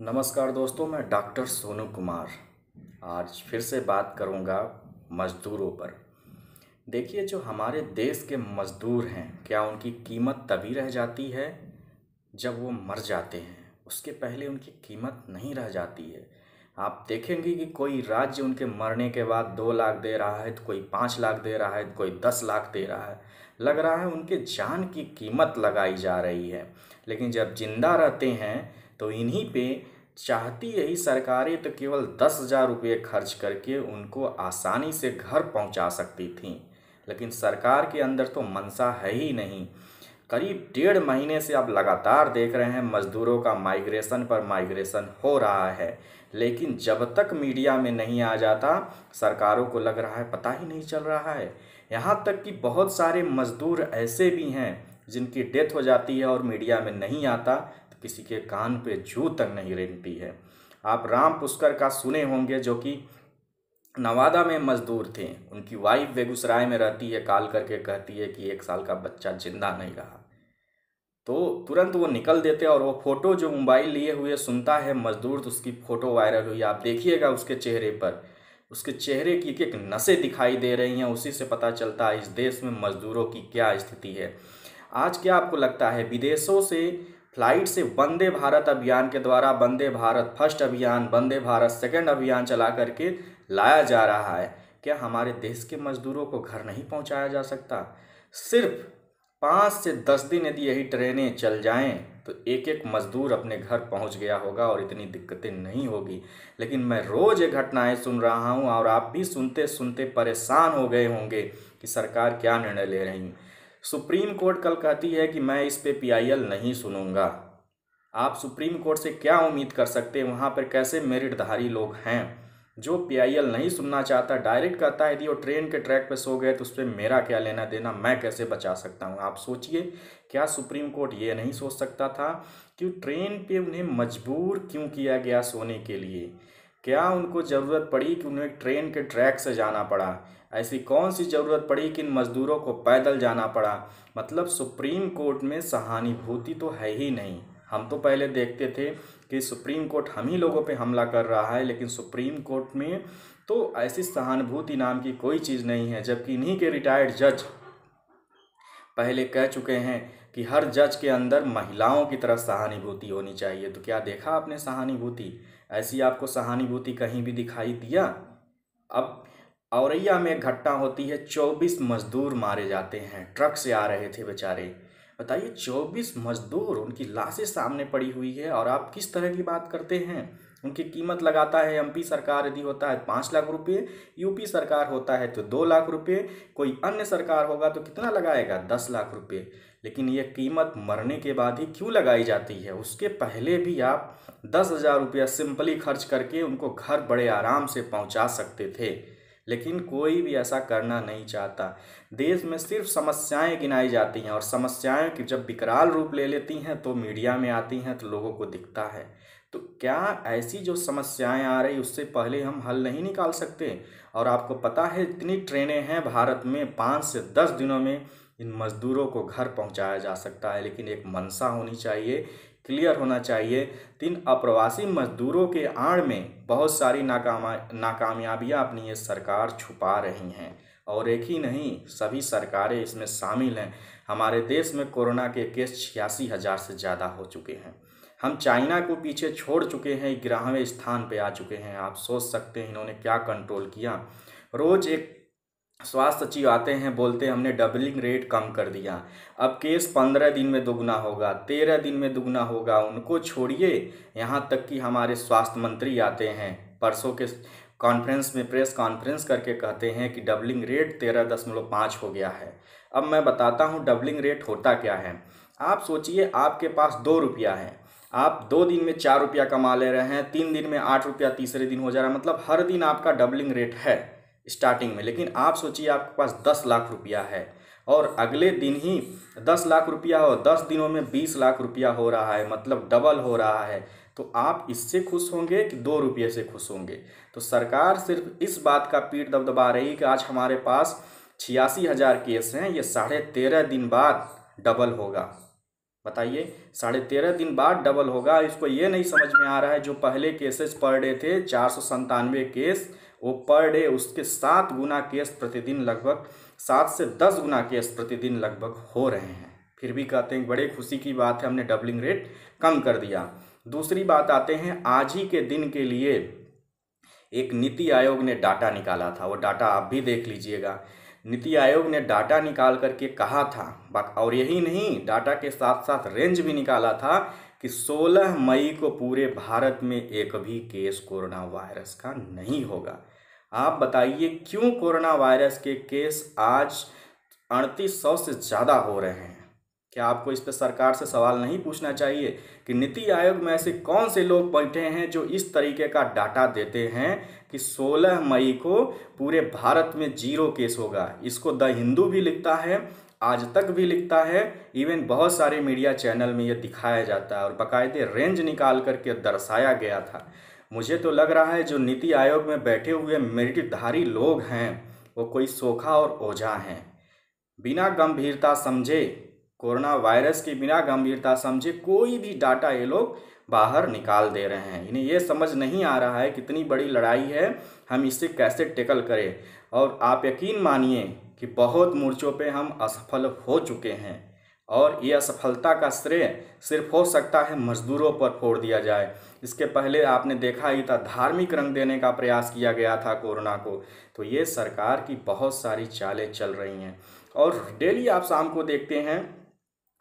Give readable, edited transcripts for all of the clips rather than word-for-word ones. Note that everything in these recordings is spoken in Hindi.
नमस्कार दोस्तों, मैं डॉक्टर सोनू कुमार आज फिर से बात करूंगा मज़दूरों पर। देखिए, जो हमारे देश के मज़दूर हैं, क्या उनकी कीमत तभी रह जाती है जब वो मर जाते हैं? उसके पहले उनकी कीमत नहीं रह जाती है। आप देखेंगे कि कोई राज्य उनके मरने के बाद 2 लाख दे रहा है, तो कोई 5 लाख दे रहा है, तो कोई 10 लाख दे रहा है। लग रहा है उनके जान की कीमत लगाई जा रही है। लेकिन जब जिंदा रहते हैं तो इन्हीं पे चाहती यही सरकारें तो केवल 10,000 रुपये खर्च करके उनको आसानी से घर पहुंचा सकती थीं। लेकिन सरकार के अंदर तो मनसा है ही नहीं। करीब 1.5 महीने से आप लगातार देख रहे हैं मजदूरों का माइग्रेशन पर माइग्रेशन हो रहा है। लेकिन जब तक मीडिया में नहीं आ जाता, सरकारों को लग रहा है पता ही नहीं चल रहा है। यहाँ तक कि बहुत सारे मजदूर ऐसे भी हैं जिनकी डेथ हो जाती है और मीडिया में नहीं आता, तो किसी के कान पे जू तक नहीं रेंगती है। आप राम पुष्कर का सुने होंगे, जो कि नवादा में मजदूर थे। उनकी वाइफ बेगूसराय में रहती है, कॉल करके कहती है कि 1 साल का बच्चा जिंदा नहीं रहा। तो तुरंत वो निकल देते और वो फोटो जो मोबाइल लिए हुए सुनता है मजदूर, तो उसकी फ़ोटो वायरल हुई। आप देखिएगा उसके चेहरे पर, उसके चेहरे की एक एक नसें दिखाई दे रही हैं। उसी से पता चलता है इस देश में मजदूरों की क्या स्थिति है। आज क्या आपको लगता है विदेशों से फ्लाइट से वंदे भारत अभियान के द्वारा वंदे भारत फर्स्ट अभियान, वंदे भारत सेकंड अभियान चला करके लाया जा रहा है? क्या हमारे देश के मजदूरों को घर नहीं पहुंचाया जा सकता? सिर्फ 5 से 10 दिन यदि यही ट्रेनें चल जाएं तो एक एक मजदूर अपने घर पहुंच गया होगा और इतनी दिक्कतें नहीं होगी। लेकिन मैं रोज़ ये घटनाएं सुन रहा हूं और आप भी सुनते सुनते परेशान हो गए होंगे कि सरकार क्या निर्णय ले रही है। सुप्रीम कोर्ट कल कहती है कि मैं इस पे पीआईएल नहीं सुनूंगा। आप सुप्रीम कोर्ट से क्या उम्मीद कर सकते हैं? वहाँ पर कैसे मेरिटधारी लोग हैं। जो पीआईएल नहीं सुनना चाहता डायरेक्ट कहता है यदि वो ट्रेन के ट्रैक पे सो गए तो उस पर मेरा क्या लेना देना, मैं कैसे बचा सकता हूँ। आप सोचिए, क्या सुप्रीम कोर्ट ये नहीं सोच सकता था कि ट्रेन पे उन्हें मजबूर क्यों किया गया सोने के लिए? क्या उनको ज़रूरत पड़ी कि उन्हें ट्रेन के ट्रैक से जाना पड़ा? ऐसी कौन सी ज़रूरत पड़ी कि इन मज़दूरों को पैदल जाना पड़ा? मतलब सुप्रीम कोर्ट में सहानुभूति तो है ही नहीं। हम तो पहले देखते थे कि सुप्रीम कोर्ट हम ही लोगों पे हमला कर रहा है, लेकिन सुप्रीम कोर्ट में तो ऐसी सहानुभूति नाम की कोई चीज़ नहीं है। जबकि इन्हीं के रिटायर्ड जज पहले कह चुके हैं कि हर जज के अंदर महिलाओं की तरफ सहानुभूति होनी चाहिए। तो क्या देखा आपने सहानुभूति? ऐसी आपको सहानुभूति कहीं भी दिखाई दिया? अब औरैया में एक घटना होती है, 24 मजदूर मारे जाते हैं। ट्रक से आ रहे थे बेचारे। बताइए, 24 मजदूर, उनकी लाशें सामने पड़ी हुई है और आप किस तरह की बात करते हैं? उनकी कीमत लगाता है एमपी सरकार, यदि होता है 5 लाख रुपये, यूपी सरकार होता है तो 2 लाख रुपये, कोई अन्य सरकार होगा तो कितना लगाएगा? 10 लाख रुपये। लेकिन ये कीमत मरने के बाद ही क्यों लगाई जाती है? उसके पहले भी आप 10,000 रुपया सिंपली खर्च करके उनको घर बड़े आराम से पहुंचा सकते थे। लेकिन कोई भी ऐसा करना नहीं चाहता। देश में सिर्फ समस्याएं गिनाई जाती हैं और समस्याएं कि जब विकराल रूप ले लेती हैं तो मीडिया में आती हैं तो लोगों को दिखता है। तो क्या ऐसी जो समस्याएं आ रही उससे पहले हम हल नहीं निकाल सकते? और आपको पता है इतनी ट्रेनें हैं भारत में, 5 से 10 दिनों में इन मजदूरों को घर पहुंचाया जा सकता है। लेकिन एक मंशा होनी चाहिए, क्लियर होना चाहिए। तो इन अप्रवासी मजदूरों के आड़ में बहुत सारी नाकामयाबियाँ अपनी ये सरकार छुपा रही हैं। और एक ही नहीं, सभी सरकारें इसमें शामिल हैं। हमारे देश में कोरोना के केस 86,000 से ज़्यादा हो चुके हैं। हम चाइना को पीछे छोड़ चुके हैं, 11वें स्थान पे आ चुके हैं। आप सोच सकते हैं इन्होंने क्या कंट्रोल किया। रोज़ एक स्वास्थ्य सचिव आते हैं, बोलते हैं हमने डबलिंग रेट कम कर दिया, अब केस 15 दिन में दुगना होगा, 13 दिन में दुगना होगा। उनको छोड़िए, यहाँ तक कि हमारे स्वास्थ्य मंत्री आते हैं परसों के कॉन्फ्रेंस में, प्रेस कॉन्फ्रेंस करके कहते हैं कि डबलिंग रेट 13.5 हो गया है। अब मैं बताता हूँ डबलिंग रेट होता क्या है। आप सोचिए, आपके पास 2 रुपया है, आप 2 दिन में 4 रुपया कमा ले रहे हैं, 3 दिन में 8 रुपया, तीसरे दिन हो जा रहा है। मतलब हर दिन आपका डबलिंग रेट है स्टार्टिंग में। लेकिन आप सोचिए आपके पास 10 लाख रुपया है और अगले दिन ही 10 लाख रुपया हो, 10 दिनों में 20 लाख रुपया हो रहा है, मतलब डबल हो रहा है। तो आप इससे खुश होंगे कि 2 रुपये से खुश होंगे? तो सरकार सिर्फ इस बात का पीठ दबदबा रही कि आज हमारे पास 86,000 केस हैं, ये 13.5 दिन बाद डबल होगा। बताइए, 13.5 दिन बाद डबल होगा। इसको ये नहीं समझ में आ रहा है जो पहले केसेस पर डे थे 497 केस, वो पर डे उसके 7 गुना केस प्रतिदिन, लगभग 7 से 10 गुना केस प्रतिदिन लगभग हो रहे हैं। फिर भी कहते हैं बड़े खुशी की बात है, हमने डबलिंग रेट कम कर दिया। दूसरी बात आते हैं, आज ही के दिन के लिए एक नीति आयोग ने डाटा निकाला था, वो डाटा आप भी देख लीजिएगा। नीति आयोग ने डाटा निकाल करके कहा था, और यही नहीं, डाटा के साथ साथ रेंज भी निकाला था कि 16 मई को पूरे भारत में एक भी केस कोरोना वायरस का नहीं होगा। आप बताइए क्यों कोरोना वायरस के केस आज 3800 से ज़्यादा हो रहे हैं? क्या आपको इस पर सरकार से सवाल नहीं पूछना चाहिए कि नीति आयोग में ऐसे कौन से लोग बैठे हैं जो इस तरीके का डाटा देते हैं कि 16 मई को पूरे भारत में 0 केस होगा? इसको द हिंदू भी लिखता है, आज तक भी लिखता है, इवन बहुत सारे मीडिया चैनल में ये दिखाया जाता है और बाकायदे रेंज निकाल करके दर्शाया गया था। मुझे तो लग रहा है जो नीति आयोग में बैठे हुए मेरिटधारी लोग हैं वो कोई सोखा और ओझा हैं। बिना गंभीरता समझे, कोरोना वायरस की बिना गंभीरता समझे कोई भी डाटा ये लोग बाहर निकाल दे रहे हैं। इन्हें ये समझ नहीं आ रहा है कितनी बड़ी लड़ाई है, हम इसे कैसे टैकल करें। और आप यकीन मानिए कि बहुत मोर्चों पे हम असफल हो चुके हैं और ये असफलता का श्रेय सिर्फ हो सकता है मजदूरों पर फोड़ दिया जाए। इसके पहले आपने देखा ही था, धार्मिक रंग देने का प्रयास किया गया था कोरोना को। तो ये सरकार की बहुत सारी चालें चल रही हैं और डेली आप शाम को देखते हैं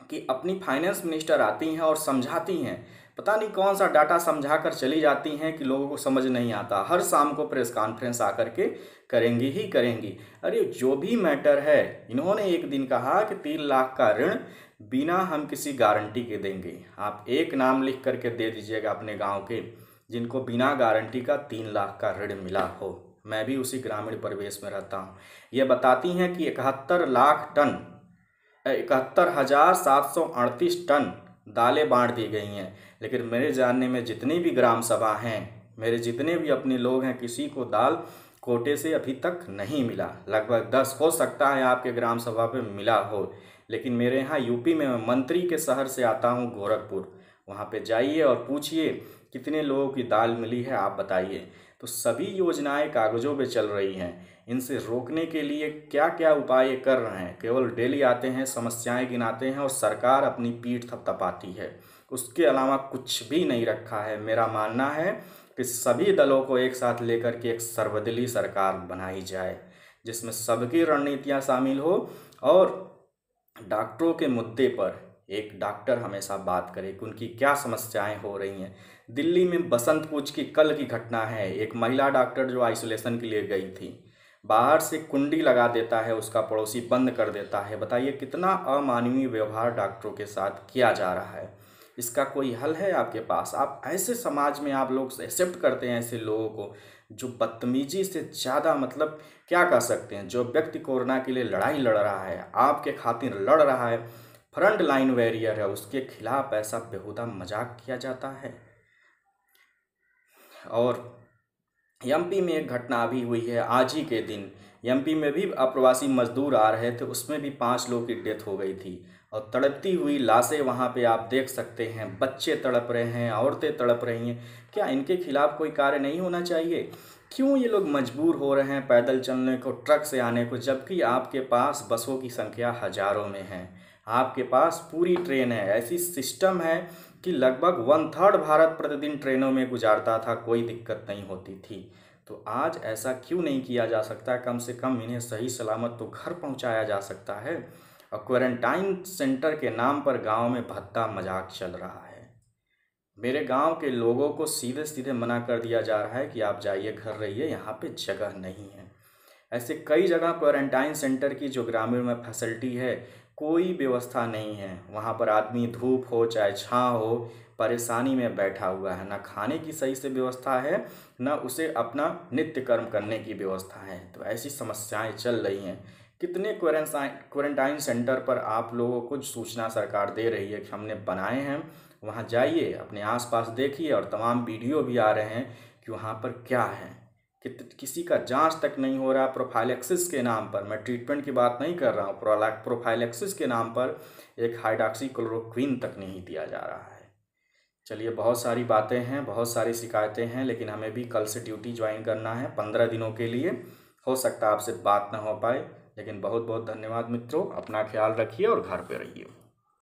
कि अपनी फाइनेंस मिनिस्टर आती हैं और समझाती हैं, पता नहीं कौन सा डाटा समझा कर चली जाती हैं कि लोगों को समझ नहीं आता। हर शाम को प्रेस कॉन्फ्रेंस आकर के करेंगी ही करेंगी। अरे जो भी मैटर है, इन्होंने एक दिन कहा कि 3 लाख का ऋण बिना हम किसी गारंटी के देंगे। आप एक नाम लिख करके दे दीजिएगा अपने गांव के जिनको बिना गारंटी का 3 लाख का ऋण मिला हो। मैं भी उसी ग्रामीण परिवेश में रहता हूँ। ये बताती हैं कि 71,738 टन दालें बांट दी गई हैं, लेकिन मेरे जानने में जितनी भी ग्राम सभा हैं, मेरे जितने भी अपने लोग हैं, किसी को दाल कोटे से अभी तक नहीं मिला। लगभग 10 हो सकता है आपके ग्राम सभा पे मिला हो, लेकिन मेरे यहाँ यूपी में, मैं मंत्री के शहर से आता हूँ गोरखपुर, वहाँ पे जाइए और पूछिए कितने लोगों की दाल मिली है, आप बताइए। तो सभी योजनाएं कागज़ों पे चल रही हैं। इनसे रोकने के लिए क्या क्या उपाय कर रहे हैं? केवल डेली आते हैं, समस्याएं गिनाते हैं और सरकार अपनी पीठ थपथपाती है, उसके अलावा कुछ भी नहीं रखा है। मेरा मानना है कि सभी दलों को एक साथ लेकर के एक सर्वदलीय सरकार बनाई जाए जिसमें सबकी रणनीतियां शामिल हो और डॉक्टरों के मुद्दे पर एक डॉक्टर हमेशा बात करे कि उनकी क्या समस्याएं हो रही हैं। दिल्ली में बसंत पूज की कल की घटना है, एक महिला डॉक्टर जो आइसोलेशन के लिए गई थी, बाहर से कुंडी लगा देता है, उसका पड़ोसी बंद कर देता है। बताइए कितना अमानवीय व्यवहार डॉक्टरों के साथ किया जा रहा है। इसका कोई हल है आपके पास? आप ऐसे समाज में आप लोग एक्सेप्ट करते हैं ऐसे लोगों को जो बदतमीजी से ज़्यादा, मतलब क्या कह सकते हैं, जो व्यक्ति कोरोना के लिए लड़ाई लड़ रहा है, आपके खातिर लड़ रहा है, फ्रंट लाइन वॉरियर है, उसके खिलाफ ऐसा बेहुदा मजाक किया जाता है। और एमपी में एक घटना भी हुई है आज ही के दिन। एमपी में भी अप्रवासी मजदूर आ रहे थे, उसमें भी 5 लोगों की डेथ हो गई थी और तड़पती हुई लाशें वहाँ पे आप देख सकते हैं। बच्चे तड़प रहे हैं, औरतें तड़प रही हैं। क्या इनके खिलाफ कोई कार्य नहीं होना चाहिए? क्यों ये लोग मजबूर हो रहे हैं पैदल चलने को, ट्रक से आने को, जबकि आपके पास बसों की संख्या हजारों में है, आपके पास पूरी ट्रेन है। ऐसी सिस्टम है कि लगभग 1/3 भारत प्रतिदिन ट्रेनों में गुजारता था, कोई दिक्कत नहीं होती थी। तो आज ऐसा क्यों नहीं किया जा सकता? कम से कम इन्हें सही सलामत तो घर पहुंचाया जा सकता है। और क्वारंटाइन सेंटर के नाम पर गांव में भद्दा मजाक चल रहा है। मेरे गांव के लोगों को सीधे सीधे मना कर दिया जा रहा है कि आप जाइए, घर रहिए, यहाँ पे जगह नहीं है। ऐसे कई जगह क्वारंटाइन सेंटर की जो ग्रामीण में फैसिलिटी है, कोई व्यवस्था नहीं है। वहाँ पर आदमी धूप हो चाहे छाँव हो, परेशानी में बैठा हुआ है। ना खाने की सही से व्यवस्था है, ना उसे अपना नित्य कर्म करने की व्यवस्था है। तो ऐसी समस्याएं चल रही हैं। कितने क्वारंटाइन सेंटर पर आप लोगों को सूचना सरकार दे रही है कि हमने बनाए हैं, वहाँ जाइए, अपने आसपास देखिए, और तमाम वीडियो भी आ रहे हैं कि वहाँ पर क्या है। किसी का जांच तक नहीं हो रहा। प्रोफाइलैक्सिस के नाम पर, मैं ट्रीटमेंट की बात नहीं कर रहा हूँ, प्रोफाइलैक्सिस के नाम पर एक हाइड्रॉक्सीक्लोरोक्विन तक नहीं दिया जा रहा है। चलिए, बहुत सारी बातें हैं, बहुत सारी शिकायतें हैं, लेकिन हमें भी कल से ड्यूटी ज्वाइन करना है 15 दिनों के लिए। हो सकता है आपसे बात ना हो पाए, लेकिन बहुत बहुत धन्यवाद मित्रों। अपना ख्याल रखिए और घर पे रहिए।